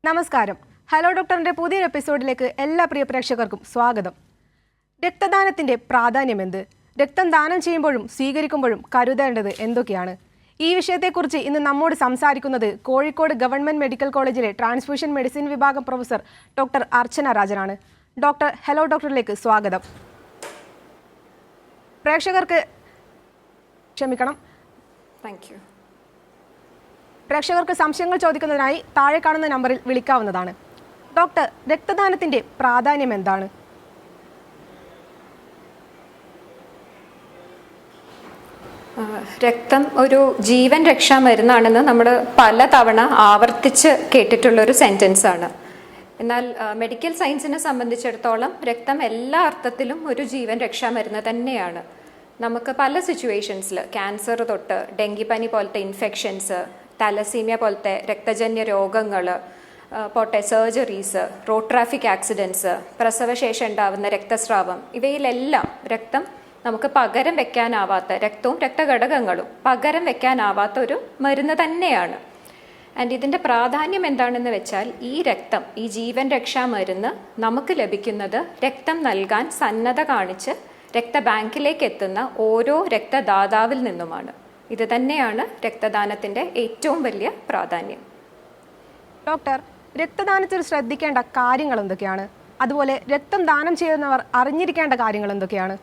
നമസ്കാരം. ഹലോ ഡോക്ടറിന്റെ പുതിയൊരു എപ്പിസോഡിലേക്ക് എല്ലാ പ്രിയ പ്രേക്ഷകർക്കും സ്വാഗതം. രക്തദാനത്തിന്റെ പ്രാധാന്യം എന്ത്? രക്തം ദാനം ചെയ്യുമ്പോഴും സ്വീകരിക്കുമ്പോഴും കരുതേണ്ടത് എന്തൊക്കെയാണ്? ഈ വിഷയത്തെക്കുറിച്ച് ഇന്ന് നമ്മോട് സംസാരിക്കുന്നത് കോഴിക്കോട് ഗവൺമെന്റ് മെഡിക്കൽ കോളേജിലെ ട്രാൻസ്ഫ്യൂഷൻ മെഡിസിൻ വിഭാഗം പ്രൊഫസർ ഡോക്ടർ അർച്ചന രാജനാണ്. ഡോക്ടർ ഹലോ ഡോക്ടറിലേക്ക് സ്വാഗതം. പ്രേക്ഷകർക്ക് ക്ഷമിക്കണം. Thank you. പ്രേക്ഷകർക്ക് സംശയങ്ങൾ ചോദിക്കുന്നതിനായി താഴെ കാണുന്ന നമ്പറിൽ വിളിക്കാവുന്നതാണ്. ഡോക്ടർ, രക്തദാനത്തിന്റെ പ്രാധാന്യം എന്താണ്? രക്തം ഒരു ജീവൻ രക്ഷാ മരുന്നാണെന്ന് നമ്മൾ പലതവണ ആവർത്തിച്ച് കേട്ടിട്ടുള്ളൊരു സെൻറ്റൻസ് ആണ്. എന്നാൽ മെഡിക്കൽ സയൻസിനെ സംബന്ധിച്ചിടത്തോളം രക്തം എല്ലാ അർത്ഥത്തിലും ഒരു ജീവൻ രക്ഷാ മരുന്ന് തന്നെയാണ്. നമുക്ക് പല സിറ്റുവേഷൻസിൽ ക്യാൻസർ തൊട്ട് ഡെങ്കിപ്പനി പോലത്തെ ഇൻഫെക്ഷൻസ്, തലസീമിയ പോലത്തെ രക്തജന്യ രോഗങ്ങൾ, പോട്ടെ സർജറീസ്, റോഡ് ട്രാഫിക് ആക്സിഡൻസ്, പ്രസവശേഷം ഉണ്ടാവുന്ന രക്തസ്രാവം, ഇവയിലെല്ലാം രക്തം നമുക്ക് പകരം വെക്കാനാവാത്ത, രക്തവും രക്തഘടകങ്ങളും പകരം വെക്കാനാവാത്ത ഒരു മരുന്ന് തന്നെയാണ്. ആൻഡ് ഇതിൻ്റെ പ്രാധാന്യം എന്താണെന്ന് വെച്ചാൽ ഈ രക്തം, ഈ ജീവൻ രക്ഷാ മരുന്ന് നമുക്ക് ലഭിക്കുന്നത് രക്തം നൽകാൻ സന്നദ്ധ കാണിച്ച് രക്തബാങ്കിലേക്ക് എത്തുന്ന ഓരോ രക്തദാതാവിൽ നിന്നുമാണ്. ഇത് തന്നെയാണ് രക്തദാനത്തിൻ്റെ ഏറ്റവും വലിയ പ്രാധാന്യം. ഡോക്ടർ, രക്തദാനത്തിൽ ശ്രദ്ധിക്കേണ്ട കാര്യങ്ങൾ എന്തൊക്കെയാണ്? അതുപോലെ രക്തം ദാനം ചെയ്യുന്നവർ അറിഞ്ഞിരിക്കേണ്ട കാര്യങ്ങൾ എന്തൊക്കെയാണ്?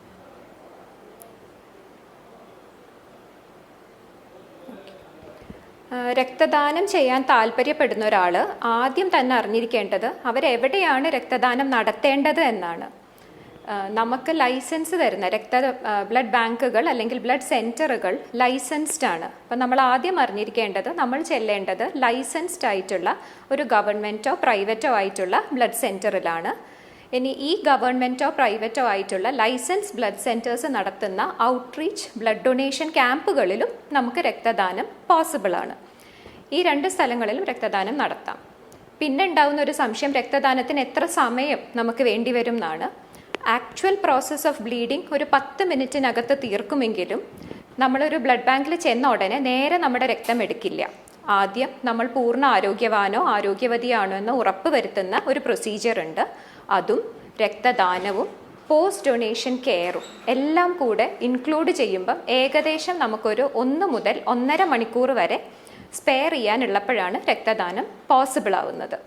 രക്തദാനം ചെയ്യാൻ താല്പര്യപ്പെടുന്ന ഒരാൾ ആദ്യം തന്നെ അറിഞ്ഞിരിക്കേണ്ടത് അവരെവിടെയാണ് രക്തദാനം നടത്തേണ്ടത് എന്നാണ്. നമുക്ക് ലൈസൻസ് തരുന്ന ബ്ലഡ് ബാങ്കുകൾ അല്ലെങ്കിൽ ബ്ലഡ് സെൻറ്ററുകൾ ലൈസൻസ്ഡ് ആണ്. അപ്പം നമ്മൾ ആദ്യം അറിഞ്ഞിരിക്കേണ്ടത് നമ്മൾ ചെല്ലേണ്ടത് ലൈസൻസ്ഡ് ആയിട്ടുള്ള ഒരു ഗവൺമെൻറ്റോ പ്രൈവറ്റോ ആയിട്ടുള്ള ബ്ലഡ് സെൻറ്ററിലാണ്. ഇനി ഈ ഗവൺമെൻറ്റോ പ്രൈവറ്റോ ആയിട്ടുള്ള ലൈസൻസ് ബ്ലഡ് സെൻറ്റേഴ്സ് നടത്തുന്ന ഔട്ട്റീച്ച് ബ്ലഡ് ഡൊണേഷൻ ക്യാമ്പുകളിലും നമുക്ക് രക്തദാനം പോസിബിൾ ആണ്. ഈ രണ്ട് സ്ഥലങ്ങളിലും രക്തദാനം നടത്താം. പിന്നെ ഉണ്ടാവുന്ന ഒരു സംശയം, രക്തദാനത്തിന് എത്ര സമയം നമുക്ക് വേണ്ടി വരും എന്നാണ്. ആക്ച്വൽ പ്രോസസ് ഓഫ് ബ്ലീഡിങ് ഒരു 10 മിനിറ്റിനകത്ത് തീർക്കുമെങ്കിലും നമ്മളൊരു ബ്ലഡ് ബാങ്കിൽ ചെന്ന ഉടനെ നേരെ നമ്മുടെ രക്തം എടുക്കില്ല. ആദ്യം നമ്മൾ പൂർണ്ണ ആരോഗ്യവാനോ ആരോഗ്യവതിയാണോ എന്ന് ഉറപ്പ് വരുത്തുന്ന ഒരു പ്രൊസീജിയർ ഉണ്ട്. അതും രക്തദാനവും പോസ്റ്റ് ഡൊണേഷൻ കെയറും എല്ലാം കൂടെ ഇൻക്ലൂഡ് ചെയ്യുമ്പം ഏകദേശം നമുക്കൊരു 1 മുതൽ 1.5 മണിക്കൂർ വരെ സ്പെയർ ചെയ്യാനുള്ളപ്പോഴാണ് രക്തദാനം പോസിബിൾ ആവുന്നത്.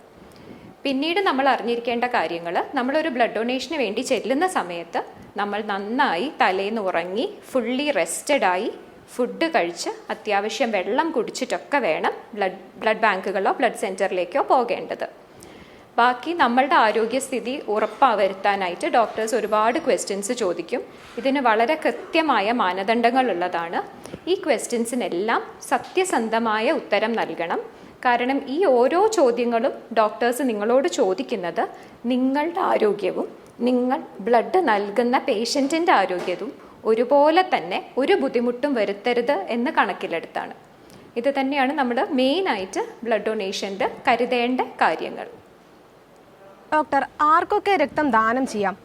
പിന്നീട് നമ്മൾ അറിഞ്ഞിരിക്കേണ്ട കാര്യങ്ങൾ, നമ്മളൊരു ബ്ലഡ് ഡൊണേഷന് വേണ്ടി ചെല്ലുന്ന സമയത്ത് നമ്മൾ നന്നായി തലേന്ന് ഉറങ്ങി ഫുള്ളി റെസ്റ്റഡായി ഫുഡ് കഴിച്ച് അത്യാവശ്യം വെള്ളം കുടിച്ചിട്ടൊക്കെ വേണം ബ്ലഡ് ബാങ്കുകളോ ബ്ലഡ് സെൻറ്ററിലേക്കോ പോകേണ്ടത്. ബാക്കി നമ്മളുടെ ആരോഗ്യസ്ഥിതി ഉറപ്പുവരുത്താനായിട്ട് ഡോക്ടേഴ്സ് ഒരുപാട് ക്വസ്റ്റ്യൻസ് ചോദിക്കും. ഇതിന് വളരെ കൃത്യമായ മാനദണ്ഡങ്ങളുള്ളതാണ്. ഈ ക്വസ്റ്റ്യൻസിനെല്ലാം സത്യസന്ധമായ ഉത്തരം നൽകണം. കാരണം ഈ ഓരോ ചോദ്യങ്ങളും ഡോക്ടേഴ്സ് നിങ്ങളോട് ചോദിക്കുന്നത് നിങ്ങളുടെ ആരോഗ്യവും നിങ്ങൾ ബ്ലഡ് നൽകുന്ന പേഷ്യൻറ്റിൻ്റെ ആരോഗ്യവും ഒരുപോലെ തന്നെ ഒരു ബുദ്ധിമുട്ടും വരുത്തരുത് എന്ന് കണക്കിലെടുത്താണ്. ഇത് തന്നെയാണ് നമ്മൾ മെയിനായിട്ട് ബ്ലഡ് ഡൊണേഷൻ്റെ കരുതേണ്ട കാര്യങ്ങൾ. ഡോക്ടർ, ആർക്കൊക്കെ രക്തം ദാനം ചെയ്യാം?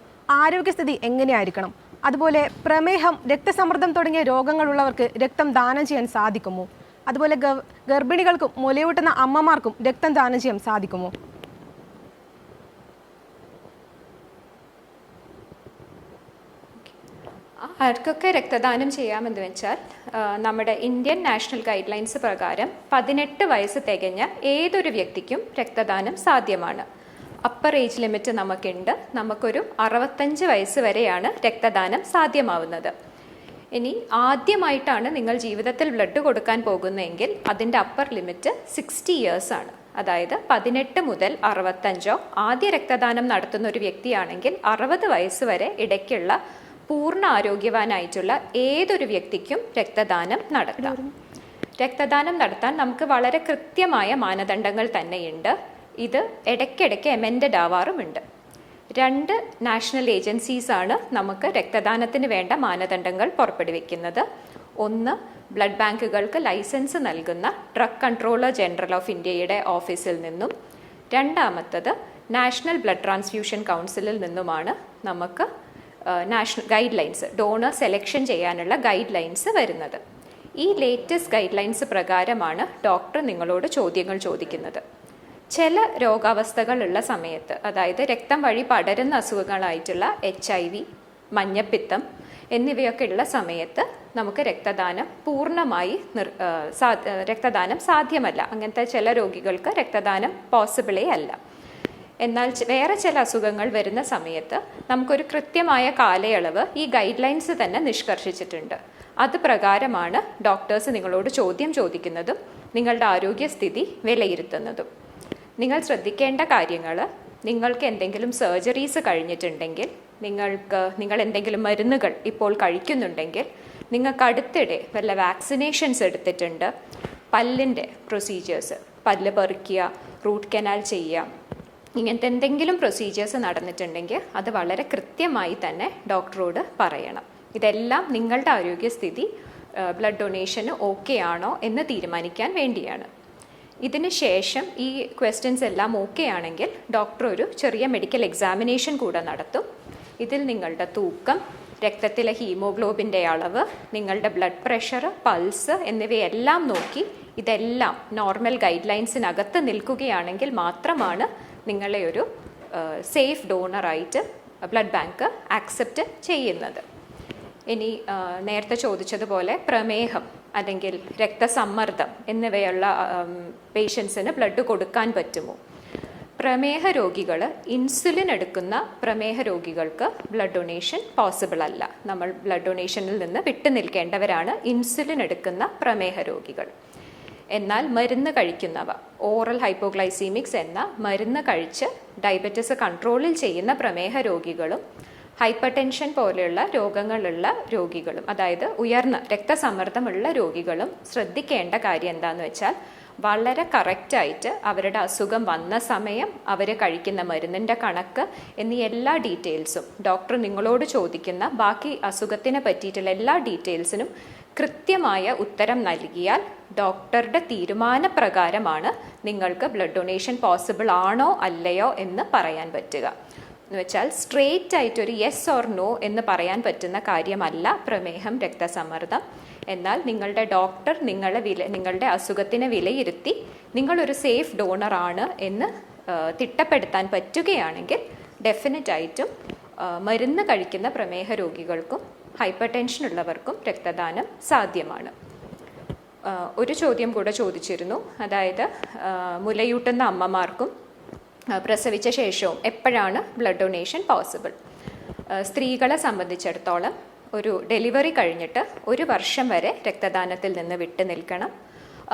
ആരോഗ്യസ്ഥിതി എങ്ങനെയായിരിക്കണം? അതുപോലെ പ്രമേഹം, രക്തസമ്മർദ്ദം തുടങ്ങിയ രോഗങ്ങളുള്ളവർക്ക് രക്തം ദാനം ചെയ്യാൻ സാധിക്കുമോ? അതുപോലെ ഗർഭിണികൾക്കും മുലയൂട്ടുന്ന അമ്മമാർക്കും രക്തം ദാനം ചെയ്യാൻ സാധിക്കുമോ? ആർക്കൊക്കെ രക്തദാനം ചെയ്യാമെന്ന് വെച്ചാൽ നമ്മുടെ ഇന്ത്യൻ നാഷണൽ ഗൈഡ് ലൈൻസ് പ്രകാരം 18 വയസ്സ് തികഞ്ഞ ഏതൊരു വ്യക്തിക്കും രക്തദാനം സാധ്യമാണ്. അപ്പർ ഏജ് ലിമിറ്റ് നമുക്കുണ്ട്. നമുക്കൊരു 65 വയസ്സ് വരെയാണ് രക്തദാനം സാധ്യമാവുന്നത്. ഇനി ആദ്യമായിട്ടാണ് നിങ്ങൾ ജീവിതത്തിൽ ബ്ലഡ് കൊടുക്കാൻ പോകുന്നതെങ്കിൽ അതിൻ്റെ അപ്പർ ലിമിറ്റ് 60 ഇയേഴ്സ് ആണ്. അതായത് 18 മുതൽ 65 ആദ്യ രക്തദാനം നടത്തുന്ന ഒരു വ്യക്തിയാണെങ്കിൽ 60 വയസ്സ് വരെ ഇടയ്ക്കുള്ള പൂർണ്ണ ആരോഗ്യവാനായിട്ടുള്ള ഏതൊരു വ്യക്തിക്കും രക്തദാനം നടത്താം. രക്തദാനം നടത്താൻ നമുക്ക് വളരെ കൃത്യമായ മാനദണ്ഡങ്ങൾ തന്നെയുണ്ട്. ഇത് ഇടയ്ക്കിടയ്ക്ക് എമെൻഡഡ് ആവാറുമുണ്ട്. 2 നാഷണൽ ഏജൻസീസാണ് നമുക്ക് രക്തദാനത്തിന് വേണ്ട മാനദണ്ഡങ്ങൾ പുറപ്പെടുവിക്കുന്നത്. ഒന്ന്, ബ്ലഡ് ബാങ്കുകൾക്ക് ലൈസൻസ് നൽകുന്ന ഡ്രഗ് കൺട്രോളർ ജനറൽ ഓഫ് ഇന്ത്യയുടെ ഓഫീസിൽ നിന്നും. രണ്ടാമത്തത്, നാഷണൽ ബ്ലഡ് ട്രാൻസ്ഫ്യൂഷൻ കൗൺസിലിൽ നിന്നുമാണ് നമുക്ക് national guide lines, donor selection ചെയ്യാനുള്ള ഗൈഡ് ലൈൻസ് വരുന്നത്. ഈ ലേറ്റസ്റ്റ് ഗൈഡ് ലൈൻസ് പ്രകാരമാണ് ഡോക്ടർ നിങ്ങളോട് ചോദ്യങ്ങൾ ചോദിക്കുന്നത്. ചില രോഗാവസ്ഥകളുള്ള സമയത്ത്, അതായത് രക്തം വഴി പടരുന്ന അസുഖങ്ങളായിട്ടുള്ള HIV, മഞ്ഞപ്പിത്തം എന്നിവയൊക്കെ ഉള്ള സമയത്ത് നമുക്ക് രക്തദാനം പൂർണ്ണമായി രക്തദാനം സാധ്യമല്ല. അങ്ങനത്തെ ചില രോഗികൾക്ക് രക്തദാനം പോസിബിളേ അല്ല. എന്നാൽ വേറെ ചില അസുഖങ്ങൾ വരുന്ന സമയത്ത് നമുക്കൊരു കൃത്യമായ കാലയളവ് ഈ ഗൈഡ് ലൈൻസ് തന്നെ നിഷ്കർഷിച്ചിട്ടുണ്ട്. അത് പ്രകാരമാണ് ഡോക്ടേഴ്സ് നിങ്ങളോട് ചോദ്യം ചോദിക്കുന്നതും നിങ്ങളുടെ ആരോഗ്യസ്ഥിതി വിലയിരുത്തുന്നതും. നിങ്ങൾ ശ്രദ്ധിക്കേണ്ട കാര്യങ്ങൾ, നിങ്ങൾക്ക് എന്തെങ്കിലും സർജറീസ് കഴിഞ്ഞിട്ടുണ്ടെങ്കിൽ, നിങ്ങൾ എന്തെങ്കിലും മരുന്നുകൾ ഇപ്പോൾ കഴിക്കുന്നുണ്ടെങ്കിൽ, നിങ്ങൾക്ക് അടുത്തിടെ വല്ല വാക്സിനേഷൻസ് എടുത്തിട്ടുണ്ട്, പല്ലിൻ്റെ പ്രൊസീജിയേഴ്സ്, പല്ല് പറിക്കുക, റൂട്ട് കനാൽ ചെയ്യുക, ഇങ്ങനത്തെ എന്തെങ്കിലും പ്രൊസീജിയേഴ്സ് നടന്നിട്ടുണ്ടെങ്കിൽ അത് വളരെ കൃത്യമായി തന്നെ ഡോക്ടറോട് പറയണം. ഇതെല്ലാം നിങ്ങളുടെ ആരോഗ്യസ്ഥിതി ബ്ലഡ് ഡൊണേഷന് ഓക്കെ ആണോ എന്ന് തീരുമാനിക്കാൻ വേണ്ടിയാണ്. ഇതിന് ശേഷം ഈ ക്വസ്റ്റ്യൻസ് എല്ലാം ഓക്കെ ആണെങ്കിൽ ഡോക്ടർ ഒരു ചെറിയ മെഡിക്കൽ എക്സാമിനേഷൻ കൂടെ നടത്തും. ഇതിൽ നിങ്ങളുടെ തൂക്കം, രക്തത്തിലെ ഹീമോഗ്ലോബിൻ്റെ അളവ്, നിങ്ങളുടെ ബ്ലഡ് പ്രഷർ, പൾസ് എന്നിവയെല്ലാം നോക്കി ഇതെല്ലാം നോർമൽ ഗൈഡ് ലൈൻസിനകത്ത് നിൽക്കുകയാണെങ്കിൽ മാത്രമാണ് നിങ്ങളെ ഒരു സേഫ് ഡോണറായിട്ട് ബ്ലഡ് ബാങ്ക് ആക്സെപ്റ്റ് ചെയ്യുന്നത്. ഇനി നേരത്തെ ചോദിച്ചതുപോലെ പ്രമേഹം അല്ലെങ്കിൽ രക്തസമ്മർദ്ദം എന്നിവയുള്ള പേഷ്യൻസിന് ബ്ലഡ് കൊടുക്കാൻ പറ്റുമോ? പ്രമേഹ രോഗികൾ, ഇൻസുലിൻ എടുക്കുന്ന പ്രമേഹ രോഗികൾക്ക് ബ്ലഡ് ഡൊണേഷൻ പോസിബിൾ അല്ല. നമ്മൾ ബ്ലഡ് ഡൊണേഷനിൽ നിന്ന് വിട്ടു നിൽക്കേണ്ടവരാണ് ഇൻസുലിൻ എടുക്കുന്ന പ്രമേഹ രോഗികൾ. എന്നാൽ മരുന്ന് കഴിക്കുന്നവ, ഓറൽ ഹൈപ്പോഗ്ലൈസീമിക്സ് എന്ന മരുന്ന് കഴിച്ച് ഡയബറ്റിസ് കൺട്രോളിൽ ചെയ്യുന്ന പ്രമേഹ രോഗികളും ഹൈപ്പർ ടെൻഷൻ പോലെയുള്ള രോഗങ്ങളുള്ള രോഗികളും, അതായത് ഉയർന്ന രക്തസമ്മർദ്ദമുള്ള രോഗികളും ശ്രദ്ധിക്കേണ്ട കാര്യം എന്താണെന്ന് വെച്ചാൽ വളരെ കറക്റ്റായിട്ട് അവരുടെ അസുഖം വന്ന സമയം, അവർ കഴിക്കുന്ന മരുന്നിൻ്റെ കണക്ക് എന്നീ എല്ലാ ഡീറ്റെയിൽസും ഡോക്ടർ നിങ്ങളോട് ചോദിക്കുന്ന ബാക്കി അസുഖത്തിനെ പറ്റിയിട്ടുള്ള എല്ലാ ഡീറ്റെയിൽസിനും കൃത്യമായ ഉത്തരം നൽകിയാൽ ഡോക്ടറുടെ തീരുമാനപ്രകാരമാണ് നിങ്ങൾക്ക് ബ്ലഡ് ഡൊണേഷൻ പോസിബിൾ ആണോ അല്ലയോ എന്ന് പറയാൻ പറ്റുക. എന്ന് വെച്ചാൽ സ്ട്രെയിറ്റ് ആയിട്ടൊരു യെസ് ഓർ നോ എന്ന് പറയാൻ പറ്റുന്ന കാര്യമല്ല പ്രമേഹം, രക്തസമ്മർദ്ദം. എന്നാൽ നിങ്ങളുടെ ഡോക്ടർ നിങ്ങളുടെ അസുഖത്തിനെ വിലയിരുത്തി നിങ്ങളൊരു സേഫ് ഡോണറാണ് എന്ന് തിട്ടപ്പെടുത്താൻ പറ്റുകയാണെങ്കിൽ ഡെഫിനറ്റായിട്ടും മരുന്ന് കഴിക്കുന്ന പ്രമേഹ രോഗികൾക്കും ഹൈപ്പർ ടെൻഷൻ ഉള്ളവർക്കും രക്തദാനം സാധ്യമാണ്. ഒരു ചോദ്യം കൂടെ ചോദിച്ചിരുന്നു, അതായത് മുലയൂട്ടുന്ന അമ്മമാർക്കും പ്രസവിച്ച ശേഷവും എപ്പോഴാണ് ബ്ലഡ് ഡൊണേഷൻ പോസിബിൾ? സ്ത്രീകളെ സംബന്ധിച്ചിടത്തോളം ഒരു ഡെലിവറി കഴിഞ്ഞിട്ട് 1 വർഷം വരെ രക്തദാനത്തിൽ നിന്ന് വിട്ടു നിൽക്കണം.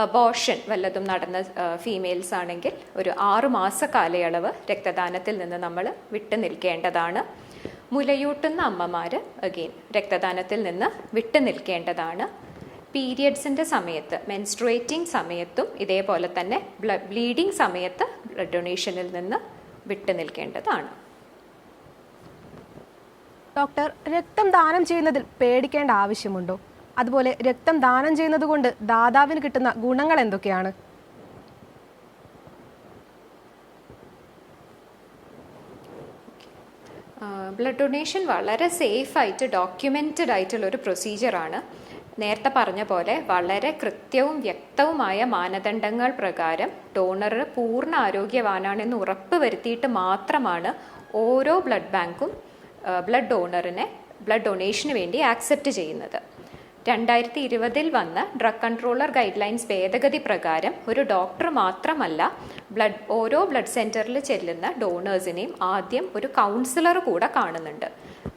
അബോർഷൻ വല്ലതും നടന്ന ഫീമെയിൽസ് ആണെങ്കിൽ ഒരു 6 മാസ കാലയളവ് രക്തദാനത്തിൽ നിന്ന് നമ്മൾ വിട്ടു നിൽക്കേണ്ടതാണ്. മുലയൂട്ടുന്ന അമ്മമാർ അഗെയിൻ രക്തദാനത്തിൽ നിന്ന് വിട്ടു നിൽക്കേണ്ടതാണ്. പീരിയഡ്സിൻ്റെ സമയത്ത്, മെൻസ്ട്രുവേറ്റിംഗ് സമയത്തും ഇതേപോലെ തന്നെ ബ്ലീഡിംഗ് സമയത്ത് ബ്ലഡ് ഡൊണേഷനിൽ നിന്ന് വിട്ടു നിൽക്കേണ്ടതാണ്. ഡോക്ടർ, രക്തം ദാനം ചെയ്യുന്നതിൽ പേടിക്കേണ്ട ആവശ്യമുണ്ടോ? അതുപോലെ രക്തം ദാനം ചെയ്യുന്നത് കൊണ്ട് ദാതാവിന് കിട്ടുന്ന ഗുണങ്ങൾ എന്തൊക്കെയാണ്? ബ്ലഡ് ഡൊണേഷൻ വളരെ സേഫായിട്ട് ഡോക്യുമെൻറ്റഡ് ആയിട്ടുള്ളൊരു പ്രൊസീജിയറാണ്. നേരത്തെ പറഞ്ഞ പോലെ വളരെ കൃത്യവും വ്യക്തവുമായ മാനദണ്ഡങ്ങൾ പ്രകാരം ഡോണർ പൂർണ്ണ ആരോഗ്യവാനാണെന്ന് ഉറപ്പ് വരുത്തിയിട്ട് മാത്രമാണ് ഓരോ ബ്ലഡ് ബാങ്കും ബ്ലഡ് ഡോണറിനെ ബ്ലഡ് ഡൊണേഷന് വേണ്ടി ആക്സെപ്റ്റ് ചെയ്യുന്നത്. 2020 വന്ന ഡ്രഗ് കൺട്രോളർ ഗൈഡ് ലൈൻസ് ഭേദഗതി പ്രകാരം ഒരു ഡോക്ടർ മാത്രമല്ല ഓരോ ബ്ലഡ് സെൻറ്ററിൽ ചെല്ലുന്ന ഡോണേഴ്സിനെയും ആദ്യം ഒരു കൗൺസിലർ കൂടെ കാണുന്നുണ്ട്.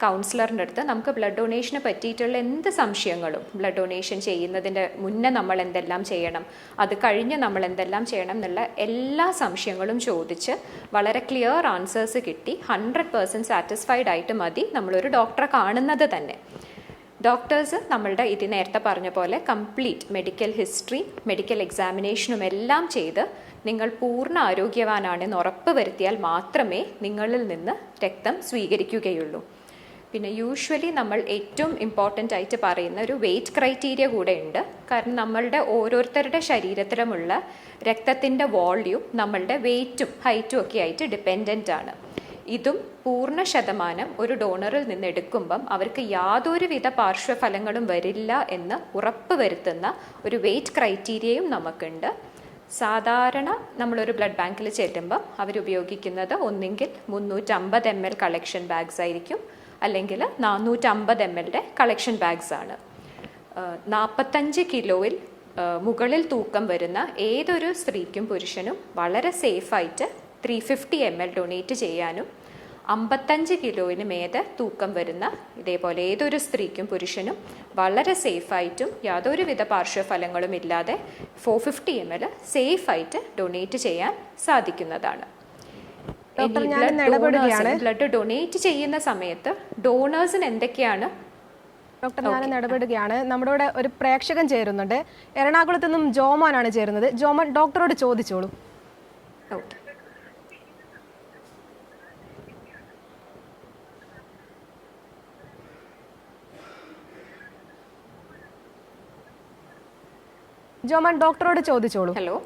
കൗൺസിലറിൻ്റെ അടുത്ത് നമുക്ക് ബ്ലഡ് ഡൊണേഷനെ പറ്റിയിട്ടുള്ള എന്ത് സംശയങ്ങളും, ബ്ലഡ് ഡൊണേഷൻ ചെയ്യുന്നതിൻ്റെ മുന്നേ നമ്മൾ എന്തെല്ലാം ചെയ്യണം, അത് കഴിഞ്ഞ് നമ്മൾ എന്തെല്ലാം ചെയ്യണം എന്നുള്ള എല്ലാ സംശയങ്ങളും ചോദിച്ച് വളരെ ക്ലിയർ ആൻസേഴ്സ് കിട്ടി 100% സാറ്റിസ്ഫൈഡ് ആയിട്ട് മതി നമ്മളൊരു ഡോക്ടറെ കാണുന്നത് തന്നെ. ഡോക്ടേഴ്സ് നമ്മളുടെ ഇത് നേരത്തെ പറഞ്ഞ പോലെ കംപ്ലീറ്റ് മെഡിക്കൽ ഹിസ്റ്ററി, മെഡിക്കൽ എക്സാമിനേഷനും എല്ലാം ചെയ്ത് നിങ്ങൾ പൂർണ്ണ ആരോഗ്യവാനാണെന്ന് ഉറപ്പ് വരുത്തിയാൽ മാത്രമേ നിങ്ങളിൽ നിന്ന് രക്തം സ്വീകരിക്കുകയുള്ളൂ. പിന്നെ യൂഷ്വലി നമ്മൾ ഏറ്റവും ഇമ്പോർട്ടൻ്റ് ആയിട്ട് പറയുന്ന ഒരു വെയ്റ്റ് ക്രൈറ്റീരിയ കൂടെ ഉണ്ട്. കാരണം നമ്മളുടെ ഓരോരുത്തരുടെ ശരീരത്തിലുമുള്ള രക്തത്തിൻ്റെ വോള്യൂം നമ്മളുടെ വെയ്റ്റും ഹൈറ്റും ഒക്കെ ആയിട്ട് ഡിപ്പെൻഡൻ്റ് ആണ്. ഇതും 100% ഒരു ഡോണറിൽ നിന്ന് എടുക്കുമ്പം അവർക്ക് യാതൊരുവിധ പാർശ്വഫലങ്ങളും വരില്ല എന്ന് ഉറപ്പ് വരുത്തുന്ന ഒരു വെയ്റ്റ് ക്രൈറ്റീരിയയും നമുക്കുണ്ട്. സാധാരണ നമ്മളൊരു ബ്ലഡ് ബാങ്കിൽ ചെല്ലുമ്പോൾ അവരുപയോഗിക്കുന്നത് ഒന്നെങ്കിൽ 350 ml കളക്ഷൻ ബാഗ്സ് ആയിരിക്കും, അല്ലെങ്കിൽ 450 ml കളക്ഷൻ ബാഗ്സ് ആണ്. 45 കിലോയിൽ മുകളിൽ തൂക്കം വരുന്ന ഏതൊരു സ്ത്രീക്കും പുരുഷനും വളരെ സേഫായിട്ട് 350 ml ഡൊണേറ്റ് ചെയ്യാനും 55 കിലോയിന് മേലെ തൂക്കം വരുന്ന ഇതേപോലെ ഏതൊരു സ്ത്രീക്കും പുരുഷനും വളരെ സേഫായിട്ടും യാതൊരുവിധ പാർശ്വഫലങ്ങളും ഇല്ലാതെ 450 ml സേഫായിട്ട് ഡൊണേറ്റ് ചെയ്യാൻ സാധിക്കുന്നതാണ്. ബ്ലഡ് ഡൊണേറ്റ് ചെയ്യുന്ന സമയത്ത് ഡോണേഴ്സിന് എന്തൊക്കെയാണ്? ഡോക്ടർ, ഞാൻ ഇടപെടുകയാണ്. നമ്മുടെ ഇവിടെ ഒരു പ്രേക്ഷകൻ ചേരുന്നുണ്ട്. എറണാകുളത്ത് നിന്നും ജോമോനാണ് ചേരുന്നത്. ജോമോൻ, ഡോക്ടറോട് ചോദിച്ചോളൂ. ഓക്കെ. ജോമോൻ, ഡോക്ടറോട് ചോദിച്ചോളൂ. Hello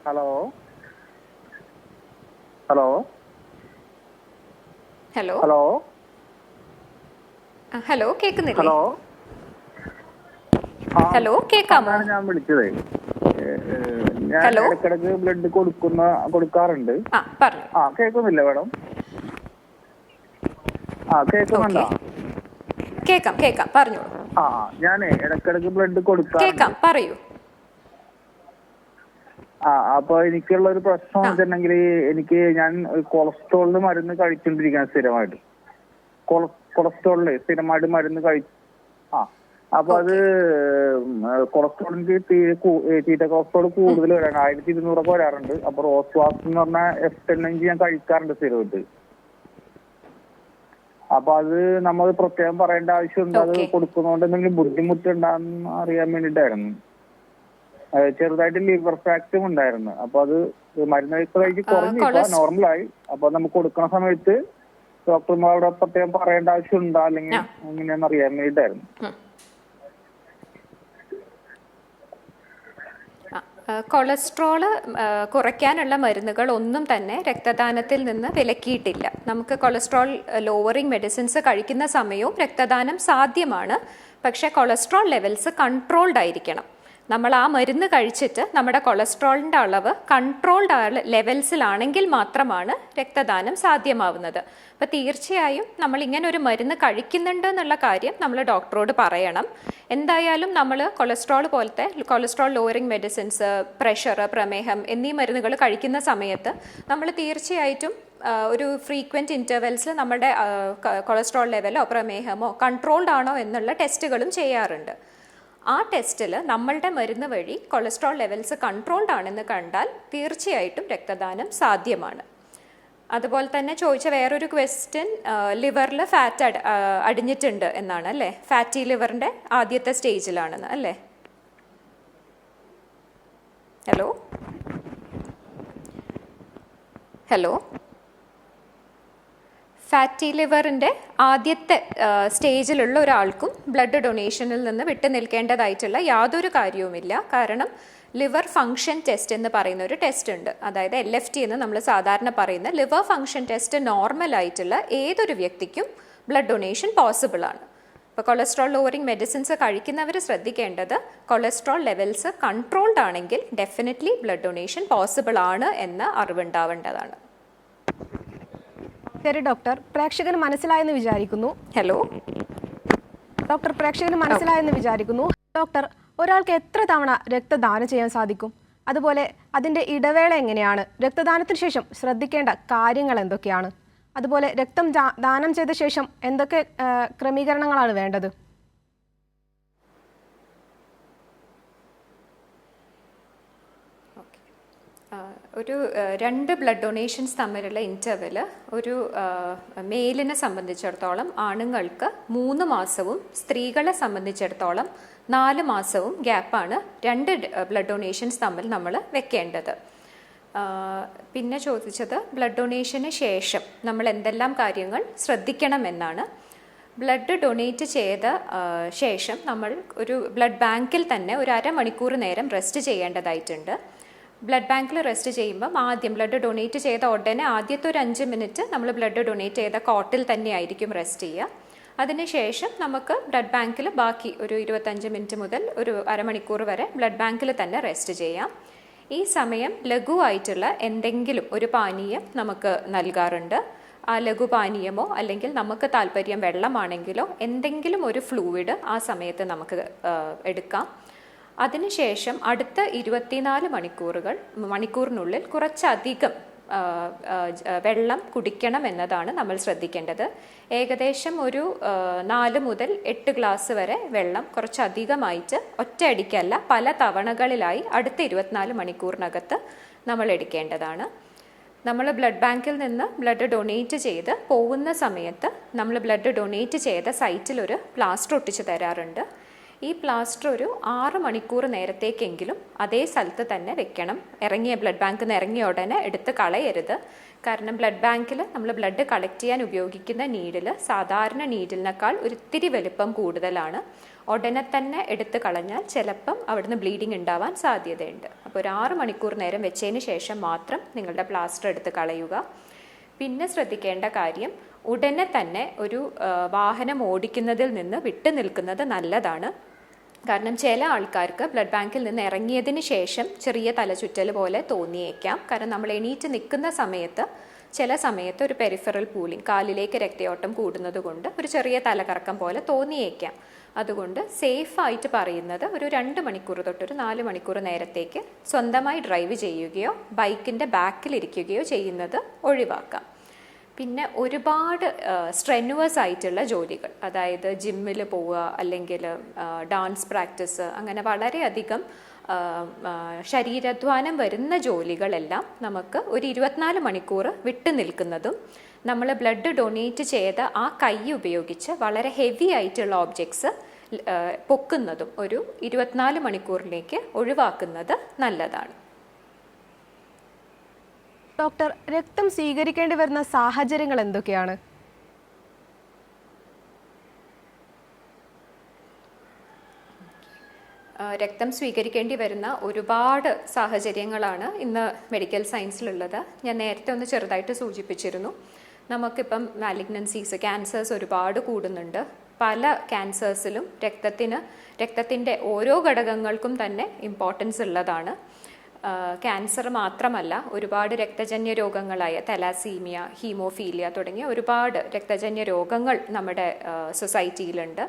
hello hello hello hello hello കേൾക്കുന്നില്ലേ? ഹലോ ഹലോ കേൾക്കാമോ? ഞാൻ വിളിച്ചത്, ഞാൻ ഇടയ്ക്കിടയ്ക്ക് ബ്ലഡ് കൊടുക്കാറുണ്ട്. കേൾക്കുന്നില്ല മാഡം? കേൾക്കുന്നുണ്ടോ? കേൾക്കാം, പറഞ്ഞോളൂ. ഞാൻ ഇടയ്ക്കിടയ്ക്ക് ബ്ലഡ് കൊടുക്കാം. പറയൂ. അപ്പൊ എനിക്കുള്ള ഒരു പ്രശ്നം എന്ന് വെച്ചിട്ടുണ്ടെങ്കിൽ ഞാൻ കൊളസ്ട്രോളിന് മരുന്ന് കഴിച്ചോണ്ടിരിക്കാൻ സ്ഥിരമായിട്ട്. കൊളസ്ട്രോളിന് സ്ഥിരമായിട്ട് മരുന്ന് അപ്പൊ അത് കൊളസ്ട്രോളിന് ചീത്ത കൊളസ്ട്രോൾ കൂടുതൽ വരാണ്. 1200 വരാറുണ്ട്. അപ്പൊ റോസ്വാസ് എന്ന് പറഞ്ഞ F10 ഞാൻ കഴിക്കാറുണ്ട് സ്ഥിരമായിട്ട്. അപ്പൊ അത് നമ്മൾ പ്രത്യേകം പറയേണ്ട ആവശ്യമുണ്ട്? അത് കൊടുക്കുന്നതുകൊണ്ട് എന്തെങ്കിലും ബുദ്ധിമുട്ടുണ്ടാകുന്ന അറിയാൻ വേണ്ടിട്ടായിരുന്നു. ചെറുതായിട്ട് ലിവർ ഫാക്റ്റും ഉണ്ടായിരുന്നു. അപ്പൊ അത് മരുന്ന് കഴിച്ച് കുറഞ്ഞില്ല, നോർമലായി. അപ്പൊ നമുക്ക് കൊടുക്കുന്ന സമയത്ത് ഡോക്ടർമാരോട് പ്രത്യേകം പറയേണ്ട ആവശ്യമുണ്ടോ അല്ലെങ്കിൽ എങ്ങനെയാണെന്ന് അറിയാൻ വേണ്ടിട്ടായിരുന്നു. കൊളസ്ട്രോള് കുറയ്ക്കാനുള്ള മരുന്നുകൾ ഒന്നും തന്നെ രക്തദാനത്തിൽ നിന്ന് വിലക്കിയിട്ടില്ല. നമുക്ക് കൊളസ്ട്രോൾ ലോവറിംഗ് മെഡിസിൻസ് കഴിക്കുന്ന സമയവും രക്തദാനം സാധ്യമാണ്. പക്ഷേ കൊളസ്ട്രോൾ ലെവൽസ് കൺട്രോൾഡ് ആയിരിക്കണം. നമ്മൾ ആ മരുന്ന് കഴിച്ചിട്ട് നമ്മുടെ കൊളസ്ട്രോളിൻ്റെ അളവ് കൺട്രോൾഡ് ലെവൽസിലാണെങ്കിൽ മാത്രമാണ് രക്തദാനം സാധ്യമാവുന്നത്. അപ്പോൾ തീർച്ചയായും നമ്മൾ ഇങ്ങനെ ഒരു മരുന്ന് കഴിക്കുന്നുണ്ട് എന്നുള്ള കാര്യം നമ്മൾ ഡോക്ടറോട് പറയണം. എന്തായാലും നമ്മൾ കൊളസ്ട്രോൾ പോലത്തെ കൊളസ്ട്രോൾ ലോവറിംഗ് മെഡിസിൻസ്, പ്രഷർ, പ്രമേഹം എന്നീ മരുന്നുകൾ കഴിക്കുന്ന സമയത്ത് നമ്മൾ തീർച്ചയായിട്ടും ഒരു ഫ്രീക്വൻറ്റ് ഇൻ്റർവെൽസിൽ നമ്മുടെ കൊളസ്ട്രോൾ ലെവലോ പ്രമേഹമോ കൺട്രോൾഡ് ആണോ എന്നുള്ള ടെസ്റ്റുകളും ചെയ്യാറുണ്ട്. ആ ടെസ്റ്റിൽ നമ്മളുടെ മരുന്ന് വഴി കൊളസ്ട്രോൾ ലെവൽസ് കൺട്രോൾഡ് ആണെന്ന് കണ്ടാൽ തീർച്ചയായിട്ടും രക്തദാനം സാധ്യമാണ്. അതുപോലെ തന്നെ ചോദിച്ച വേറൊരു ക്വസ്റ്റ്യൻ, ലിവറിൽ ഫാറ്റ് അടിഞ്ഞിട്ടുണ്ട് എന്നാണ് അല്ലേ? ഫാറ്റി ലിവറിൻ്റെ ആദ്യത്തെ സ്റ്റേജിലാണെന്ന് അല്ലേ? ഹലോ ഫാറ്റി ലിവറിൻ്റെ ആദ്യത്തെ സ്റ്റേജിലുള്ള ഒരാൾക്കും ബ്ലഡ് ഡൊണേഷനിൽ നിന്ന് വിട്ടു നിൽക്കേണ്ടതായിട്ടുള്ള യാതൊരു കാര്യവുമില്ല. കാരണം ലിവർ ഫങ്ഷൻ ടെസ്റ്റ് എന്ന് പറയുന്ന ഒരു ടെസ്റ്റ് ഉണ്ട്. അതായത് LFT എന്ന് നമ്മൾ സാധാരണ പറയുന്ന ലിവർ ഫങ്ഷൻ ടെസ്റ്റ് നോർമലായിട്ടുള്ള ഏതൊരു വ്യക്തിക്കും ബ്ലഡ് ഡൊണേഷൻ പോസിബിൾ ആണ്. ഇപ്പോൾ കൊളസ്ട്രോൾ ലോവറിംഗ് മെഡിസിൻസ് കഴിക്കുന്നവർ ശ്രദ്ധിക്കേണ്ടത് കൊളസ്ട്രോൾ ലെവൽസ് കൺട്രോൾഡ് ആണെങ്കിൽ ഡെഫിനറ്റ്ലി ബ്ലഡ് ഡൊണേഷൻ പോസിബിൾ ആണ് എന്ന അറിവുണ്ടാവേണ്ടതാണ്. ശരി ഡോക്ടർ, പ്രേക്ഷകന് മനസ്സിലായെന്ന് വിചാരിക്കുന്നു. ഹലോ ഡോക്ടർ, പ്രേക്ഷകന് മനസ്സിലായെന്ന് വിചാരിക്കുന്നു. ഡോക്ടർ, ഒരാൾക്ക് എത്ര തവണ രക്തദാനം ചെയ്യാൻ സാധിക്കും? അതുപോലെ അതിൻ്റെ ഇടവേള എങ്ങനെയാണ്? രക്തദാനത്തിന് ശേഷം ശ്രദ്ധിക്കേണ്ട കാര്യങ്ങൾ എന്തൊക്കെയാണ്? അതുപോലെ രക്തം ദാനം ചെയ്ത ശേഷം എന്തൊക്കെ ക്രമീകരണങ്ങളാണ് വേണ്ടത്? ഒരു 2 ബ്ലഡ് ഡൊണേഷൻസ് തമ്മിലുള്ള ഇൻ്റർവെൽ ഒരു മെയിലിനെ സംബന്ധിച്ചിടത്തോളം ആണുങ്ങൾക്ക് 3 മാസവും സ്ത്രീകളെ സംബന്ധിച്ചിടത്തോളം 4 മാസവും ഗ്യാപ്പാണ് 2 ബ്ലഡ് ഡൊണേഷൻസ് തമ്മിൽ നമ്മൾ വെക്കേണ്ടത്. പിന്നെ ചോദിച്ചത് ബ്ലഡ് ഡൊണേഷന് ശേഷം നമ്മൾ എന്തെല്ലാം കാര്യങ്ങൾ ശ്രദ്ധിക്കണമെന്നാണ്. ബ്ലഡ് ഡൊണേറ്റ് ചെയ്ത ശേഷം നമ്മൾ ഒരു ബ്ലഡ് ബാങ്കിൽ തന്നെ ഒരു അരമണിക്കൂർ നേരം റെസ്റ്റ് ചെയ്യേണ്ടതായിട്ടുണ്ട്. ബ്ലഡ് ബാങ്കിൽ റെസ്റ്റ് ചെയ്യുമ്പം ആദ്യം ബ്ലഡ് ഡൊണേറ്റ് ചെയ്ത ഉടനെ ആദ്യത്തെ ഒരു 5 മിനിറ്റ് നമ്മൾ ബ്ലഡ് ഡൊണേറ്റ് ചെയ്ത കോട്ടിൽ തന്നെയായിരിക്കും റെസ്റ്റ് ചെയ്യുക. അതിനുശേഷം നമുക്ക് ബ്ലഡ് ബാങ്കിൽ ബാക്കി ഒരു 25 മിനിറ്റ് മുതൽ ഒരു അരമണിക്കൂർ വരെ ബ്ലഡ് ബാങ്കിൽ തന്നെ റെസ്റ്റ് ചെയ്യാം. ഈ സമയം ലഘുവായിട്ടുള്ള എന്തെങ്കിലും ഒരു പാനീയം നമുക്ക് നൽകാറുണ്ട്. ആ ലഘുപാനീയമോ അല്ലെങ്കിൽ നമുക്ക് താല്പര്യം വെള്ളമാണെങ്കിലോ എന്തെങ്കിലും ഒരു ഫ്ലൂയിഡ് ആ സമയത്ത് നമുക്ക് എടുക്കാം. അതിനുശേഷം അടുത്ത 24 മണിക്കൂറിനുള്ളിൽ കുറച്ചധികം വെള്ളം കുടിക്കണം എന്നതാണ് നമ്മൾ ശ്രദ്ധിക്കേണ്ടത്. ഏകദേശം ഒരു 4 മുതൽ 8 ഗ്ലാസ് വരെ വെള്ളം കുറച്ചധികമായിട്ട് ഒറ്റയടിക്കല്ല പല തവണകളിലായി അടുത്ത 24 മണിക്കൂറിനകത്ത് നമ്മൾ എടുക്കേണ്ടതാണ്. നമ്മൾ ബ്ലഡ് ബാങ്കിൽ നിന്ന് ബ്ലഡ് ഡൊണേറ്റ് ചെയ്ത് പോകുന്ന സമയത്ത് നമ്മൾ ബ്ലഡ് ഡൊണേറ്റ് ചെയ്ത സൈറ്റിൽ ഒരു പ്ലാസ്റ്റർ ഒട്ടിച്ച് തരാറുണ്ട്. ഈ പ്ലാസ്റ്റർ ഒരു 6 മണിക്കൂർ നേരത്തേക്കെങ്കിലും അതേ സ്ഥലത്ത് തന്നെ വെക്കണം. ബ്ലഡ് ബാങ്കിൽ നിന്ന് ഇറങ്ങിയ ഉടനെ എടുത്ത് കളയരുത്. കാരണം ബ്ലഡ് ബാങ്കിൽ നമ്മൾ ബ്ലഡ് കളക്ട് ചെയ്യാൻ ഉപയോഗിക്കുന്ന നീഡിൽ സാധാരണ നീഡിലിനേക്കാൾ ഒരിത്തിരി വലുപ്പം കൂടുതലാണ്. ഉടനെ തന്നെ എടുത്ത് കളഞ്ഞാൽ ചിലപ്പം അവിടുന്ന് ബ്ലീഡിങ് ഉണ്ടാവാൻ സാധ്യതയുണ്ട്. അപ്പോൾ ഒരു 6 മണിക്കൂർ നേരം വെച്ചതിന് ശേഷം മാത്രം നിങ്ങളുടെ പ്ലാസ്റ്റർ എടുത്ത് കളയുക. പിന്നെ ശ്രദ്ധിക്കേണ്ട കാര്യം, ഉടനെ തന്നെ ഒരു വാഹനം ഓടിക്കുന്നതിൽ നിന്ന് വിട്ടു നിൽക്കുന്നത് നല്ലതാണ്. കാരണം ചില ആൾക്കാർക്ക് ബ്ലഡ് ബാങ്കിൽ നിന്ന് ഇറങ്ങിയതിന് ശേഷം ചെറിയ തലചുറ്റൽ പോലെ തോന്നിയേക്കാം. കാരണം നമ്മൾ എണീറ്റ് നിൽക്കുന്ന സമയത്ത് ചില സമയത്ത് ഒരു പെരിഫറൽ പൂളിംഗ്, കാലിലേക്ക് രക്തയോട്ടം കൂടുന്നത് കൊണ്ട് ഒരു ചെറിയ തലകറക്കം പോലെ തോന്നിയേക്കാം. അതുകൊണ്ട് സേഫായിട്ട് പറയുന്നത് ഒരു 2 മണിക്കൂർ തൊട്ടൊരു 4 മണിക്കൂർ നേരത്തേക്ക് സ്വന്തമായി ഡ്രൈവ് ചെയ്യുകയോ ബൈക്കിൻ്റെ ബാക്കിലിരിക്കുകയോ ചെയ്യുന്നത് ഒഴിവാക്കാം. പിന്നെ ഒരുപാട് സ്ട്രെനുവസ് ആയിട്ടുള്ള ജോലികൾ, അതായത് ജിമ്മിൽ പോവുക അല്ലെങ്കിൽ ഡാൻസ് പ്രാക്ടീസ്, അങ്ങനെ വളരെയധികം ശരീരാധ്വാനം വരുന്ന ജോലികളെല്ലാം നമുക്ക് ഒരു 24 മണിക്കൂർ വിട്ടു നിൽക്കുന്നതും നമ്മൾ ബ്ലഡ് ഡൊണേറ്റ് ചെയ്ത ആ കൈ ഉപയോഗിച്ച് വളരെ ഹെവി ആയിട്ടുള്ള ഓബ്ജക്ട്സ് പൊക്കുന്നതും ഒരു 24 മണിക്കൂറിലേക്ക് ഒഴിവാക്കുന്നത് നല്ലതാണ്. ഡോക്ടർ, രക്തം സ്വീകരിക്കേണ്ടി വരുന്ന സാഹചര്യങ്ങൾ എന്തൊക്കെയാണ്? രക്തം സ്വീകരിക്കേണ്ടി വരുന്ന ഒരുപാട് സാഹചര്യങ്ങളാണ് ഇന്ന് മെഡിക്കൽ സയൻസിലുള്ളത്. ഞാൻ നേരത്തെ ഒന്ന് ചെറുതായിട്ട് സൂചിപ്പിച്ചിരുന്നു. നമുക്കിപ്പം മാലിഗ്നൻസീസ്, ക്യാൻസേഴ്സ് ഒരുപാട് കൂടുന്നുണ്ട്. പല ക്യാൻസേഴ്സിലും രക്തത്തിൻ്റെ ഓരോ ഘടകങ്ങൾക്കും തന്നെ ഇമ്പോർട്ടൻസ് ഉള്ളതാണ്. ക്യാൻസർ മാത്രമല്ല, ഒരുപാട് രക്തജന്യ രോഗങ്ങളായ തലാസീമിയ, ഹീമോഫീലിയ തുടങ്ങിയ ഒരുപാട് രക്തജന്യ രോഗങ്ങൾ നമ്മുടെ സൊസൈറ്റിയിലുണ്ട്.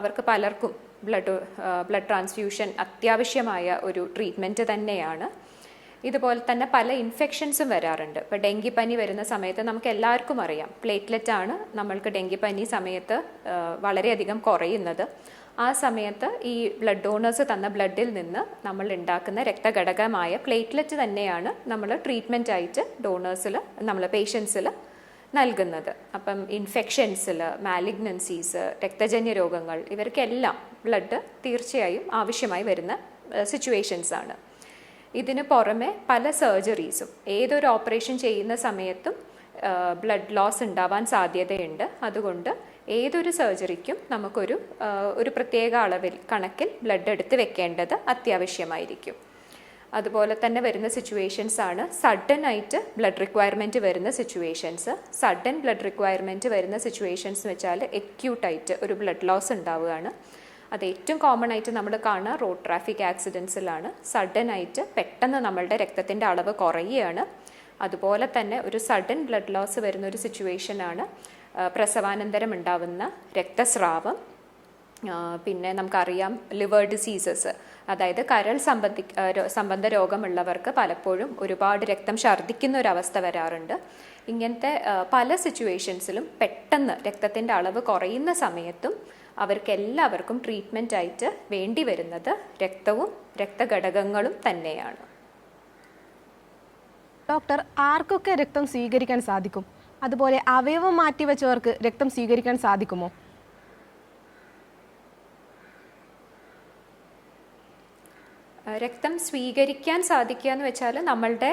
അവർക്ക് പലർക്കും ബ്ലഡ് ട്രാൻസ്ഫ്യൂഷൻ അത്യാവശ്യമായ ഒരു ട്രീറ്റ്മെൻറ്റ് തന്നെയാണ്. ഇതുപോലെ തന്നെ പല ഇൻഫെക്ഷൻസും വരാറുണ്ട്. ഇപ്പോൾ ഡെങ്കിപ്പനി വരുന്ന സമയത്ത് നമുക്ക് എല്ലാവർക്കും അറിയാം, പ്ലേറ്റ്ലെറ്റ് ആണ് നമ്മൾക്ക് ഡെങ്കിപ്പനി സമയത്ത് വളരെയധികം കുറയുന്നത്. ആ സമയത്ത് ഈ ബ്ലഡ് ഡോണേഴ്സ് തന്ന ബ്ലഡിൽ നിന്ന് നമ്മൾ ഉണ്ടാക്കുന്ന രക്തഘടകമായ പ്ലേറ്റ്ലെറ്റ് തന്നെയാണ് നമ്മൾ ട്രീറ്റ്മെൻ്റ് ആയിട്ട് നമ്മൾ പേഷ്യൻസിൽ നൽകുന്നത്. അപ്പം ഇൻഫെക്ഷൻസിൽ, മാലിഗ്നൻസീസ്, രക്തജന്യ രോഗങ്ങൾ, ഇവർക്കെല്ലാം ബ്ലഡ് തീർച്ചയായും ആവശ്യമായി വരുന്ന സിറ്റുവേഷൻസ് ആണ്. ഇതിന് പുറമെ പല സർജറീസും, ഏതൊരു ഓപ്പറേഷൻ ചെയ്യുന്ന സമയത്തും ബ്ലഡ് ലോസ് ഉണ്ടാവാൻ സാധ്യതയുണ്ട്. അതുകൊണ്ട് ഏതൊരു സർജറിക്കും നമുക്കൊരു പ്രത്യേക കണക്കിൽ ബ്ലഡ് എടുത്ത് വെക്കേണ്ടത് അത്യാവശ്യമായിരിക്കും. അതുപോലെ തന്നെ വരുന്ന സിറ്റുവേഷൻസ് ആണ് സഡൻ ആയിട്ട് ബ്ലഡ് റിക്വയർമെൻറ്റ് വരുന്ന സിറ്റുവേഷൻസ്. സഡൻ ബ്ലഡ് റിക്വയർമെൻറ്റ് വരുന്ന സിറ്റുവേഷൻസ് എന്ന് വെച്ചാൽ എക്യൂട്ടായിട്ട് ഒരു ബ്ലഡ് ലോസ് ഉണ്ടാവുകയാണ്. അത് ഏറ്റവും കോമൺ ആയിട്ട് നമ്മൾ കാണുക റോഡ് ട്രാഫിക് ആക്സിഡൻസിലാണ്. സഡൻ ആയിട്ട് പെട്ടെന്ന് നമ്മളുടെ രക്തത്തിൻ്റെ അളവ് കുറയുകയാണ്. അതുപോലെ തന്നെ ഒരു സഡൻ ബ്ലഡ് ലോസ് വരുന്ന ഒരു സിറ്റുവേഷനാണ് പ്രസവാനന്തരം ഉണ്ടാവുന്ന രക്തസ്രാവം. പിന്നെ നമുക്കറിയാം ലിവർ ഡിസീസസ്, അതായത് കരൾ സംബന്ധ രോഗമുള്ളവർക്ക് പലപ്പോഴും ഒരുപാട് രക്തം ഛർദ്ദിക്കുന്ന ഒരവസ്ഥ വരാറുണ്ട്. ഇങ്ങനത്തെ പല സിറ്റുവേഷൻസിലും പെട്ടെന്ന് രക്തത്തിൻ്റെ അളവ് കുറയുന്ന സമയത്തും അവർക്കെല്ലാവർക്കും ട്രീറ്റ്മെൻ്റ് ആയിട്ട് വേണ്ടി വരുന്നത് രക്തവും രക്തഘടകങ്ങളും തന്നെയാണ്. ഡോക്ടർ, ആർക്കൊക്കെ രക്തം സ്വീകരിക്കാൻ സാധിക്കും? അതുപോലെ അവയവം മാറ്റിവെച്ചവർക്ക് രക്തം സ്വീകരിക്കാൻ സാധിക്കുമോ? രക്തം സ്വീകരിക്കാൻ സാധിക്കുക എന്ന് വെച്ചാൽ നമ്മളുടെ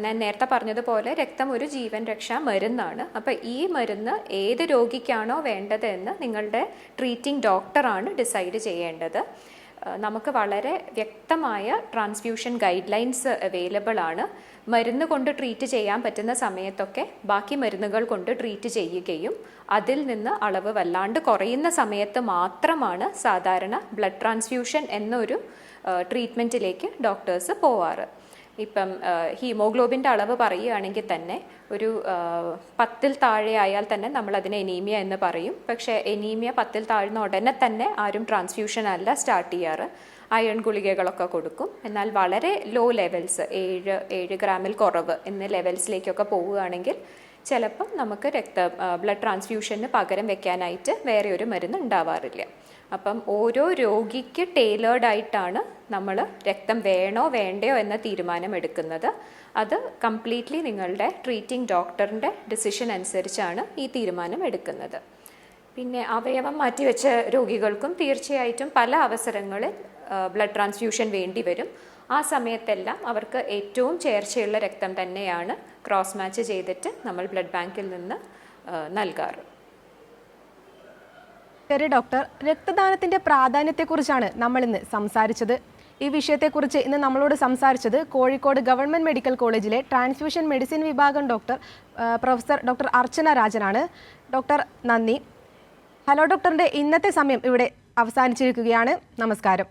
ഞാൻ നേരത്തെ പറഞ്ഞതുപോലെ രക്തം ഒരു ജീവൻ രക്ഷാ മരുന്നാണ്. അപ്പോൾ ഈ മരുന്ന് ഏത് രോഗിക്കാണോ വേണ്ടത് എന്ന് നിങ്ങളുടെ ട്രീറ്റിംഗ് ഡോക്ടറാണ് ഡിസൈഡ് ചെയ്യേണ്ടത്. നമുക്ക് വളരെ വ്യക്തമായ ട്രാൻസ്ഫ്യൂഷൻ ഗൈഡ് ലൈൻസ് അവൈലബിൾ ആണ്. മരുന്ന് കൊണ്ട് ട്രീറ്റ് ചെയ്യാൻ പറ്റുന്ന സമയത്തൊക്കെ ബാക്കി മരുന്നുകൾ കൊണ്ട് ട്രീറ്റ് ചെയ്യുകയും അതിൽ നിന്ന് അളവ് വല്ലാണ്ട് കുറയുന്ന സമയത്ത് മാത്രമാണ് സാധാരണ ബ്ലഡ് ട്രാൻസ്ഫ്യൂഷൻ എന്നൊരു ട്രീറ്റ്മെൻറ്റിലേക്ക് ഡോക്ടേഴ്സ് പോവാറ്. ഇപ്പം ഹീമോഗ്ലോബിൻ്റെ അളവ് പറയുകയാണെങ്കിൽ തന്നെ ഒരു 10-ൽ താഴെ ആയാൽ തന്നെ നമ്മളതിനെ എനീമിയ എന്ന് പറയും. പക്ഷേ എനീമിയ 10-ൽ താഴ്ന്ന ഉടനെ തന്നെ ആരും ട്രാൻസ്ഫ്യൂഷൻ അല്ല സ്റ്റാർട്ട് ചെയ്യാറ്. അയൺ ഗുളികകളൊക്കെ കൊടുക്കും. എന്നാൽ വളരെ ലോ ലെവൽസ് 7 ഗ്രാമിൽ കുറവ് എന്ന ലെവൽസിലേക്കൊക്കെ പോവുകയാണെങ്കിൽ ചിലപ്പം നമുക്ക് ബ്ലഡ് ട്രാൻസ്ഫ്യൂഷന് പകരം വെക്കാനായിട്ട് വേറെ ഒരു മരുന്ന് ഉണ്ടാവാറില്ല. അപ്പം ഓരോ രോഗിക്ക് ടൈലേർഡ് ആയിട്ടാണ് നമ്മൾ രക്തം വേണോ വേണ്ടയോ എന്ന തീരുമാനം എടുക്കുന്നത്. അത് കംപ്ലീറ്റ്ലി നിങ്ങളുടെ ട്രീറ്റിംഗ് ഡോക്ടറിൻ്റെ ഡിസിഷൻ അനുസരിച്ചാണ് ഈ തീരുമാനം എടുക്കുന്നത്. പിന്നെ അവയവം മാറ്റിവെച്ച രോഗികൾക്കും തീർച്ചയായിട്ടും പല അവസരങ്ങളിൽ ബ്ലഡ് ട്രാൻസ്ഫ്യൂഷൻ വേണ്ടി വരും. ആ സമയത്തെല്ലാം അവർക്ക് ഏറ്റവും ചേർച്ചയുള്ള രക്തം തന്നെയാണ് ക്രോസ് മാച്ച് ചെയ്തിട്ട് നമ്മൾ ബ്ലഡ് ബാങ്കിൽ നിന്ന് നൽകാറ്. ശരി ഡോക്ടർ, രക്തദാനത്തിൻ്റെ പ്രാധാന്യത്തെക്കുറിച്ചാണ് നമ്മളിന്ന് സംസാരിച്ചത്. ഈ വിഷയത്തെക്കുറിച്ച് ഇന്ന് നമ്മളോട് സംസാരിച്ചത് കോഴിക്കോട് ഗവൺമെൻറ് മെഡിക്കൽ കോളേജിലെ ട്രാൻസ്ഫ്യൂഷൻ മെഡിസിൻ വിഭാഗം പ്രൊഫസർ ഡോക്ടർ അർച്ചന രാജനാണ്. ഡോക്ടർ നന്ദി. ഹലോ ഡോക്ടറിൻ്റെ ഇന്നത്തെ സമയം ഇവിടെ അവസാനിച്ചിരിക്കുകയാണ്. നമസ്കാരം.